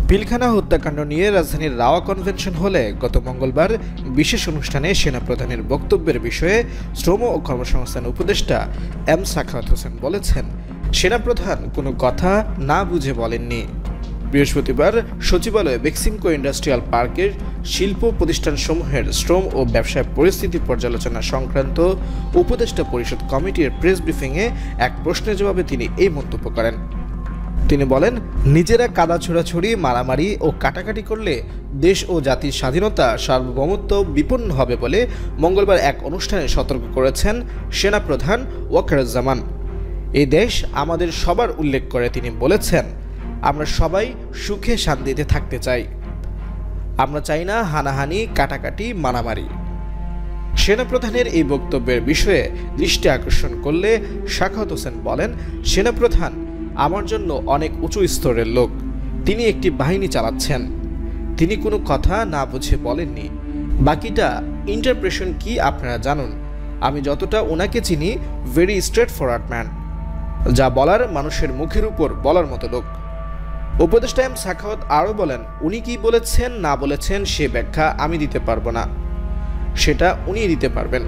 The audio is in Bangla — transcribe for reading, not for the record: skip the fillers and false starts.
পিলখানা হত্যাকাণ্ড নিয়ে রাজধানীর রাওয়া কনভেনশন হলে গত মঙ্গলবার বিশেষ অনুষ্ঠানে সেনাপ্রধানের বক্তব্যের বিষয়ে শ্রম ও কর্মসংস্থান উপদেষ্টা এম সাখাওয়াত হোসেন বলেছেন, সেনাপ্রধান কোনো কথা না বুঝে বলেননি। বৃহস্পতিবার সচিবালয়ে বেক্সিমকো ইন্ডাস্ট্রিয়াল পার্কের শিল্প প্রতিষ্ঠানসমূহের শ্রম ও ব্যবসায় পরিস্থিতি পর্যালোচনা সংক্রান্ত উপদেষ্টা পরিষদ কমিটির প্রেস ব্রিফিংয়ে এক প্রশ্নের জবাবে তিনি এই মন্তব্য করেন। তিনি বলেন, নিজেরা কাদা ছোড়াছুড়ি, মারামারি ও কাটাকাটি করলে দেশ ও জাতির স্বাধীনতা, সার্বভৌমত্ব বিপন্ন হবে বলে মঙ্গলবার এক অনুষ্ঠানে সতর্ক করেছেন সেনাপ্রধান ওয়াকারুজ্জামান। এই দেশ আমাদের সবার উল্লেখ করে তিনি বলেছেন, আমরা সবাই সুখে শান্তিতে থাকতে চাই। আমরা চাই না হানাহানি, কাটাকাটি, মারামারি। সেনাপ্রধানের এই বক্তব্যের বিষয়ে দৃষ্টি আকর্ষণ করলে সাখাওয়াত হোসেন বলেন, সেনাপ্রধান আমার জন্য অনেক উঁচু স্তরের লোক। তিনি একটি বাহিনী চালাচ্ছেন। তিনি কোনো কথা না বুঝে বলেননি। বাকিটা ইন্টারপ্রেশন কি আপনারা জানুন। আমি যতটা ওনাকে চিনি, ভেরি স্ট্রেট ফরওয়ার্ড ম্যান। যা বলার মানুষের মুখের উপর বলার মতো লোক। উপদেষ্টা এম সাখাওয়াত আরও বলেন, উনি কি বলেছেন না বলেছেন সে ব্যাখ্যা আমি দিতে পারবো না, সেটা উনিই দিতে পারবেন।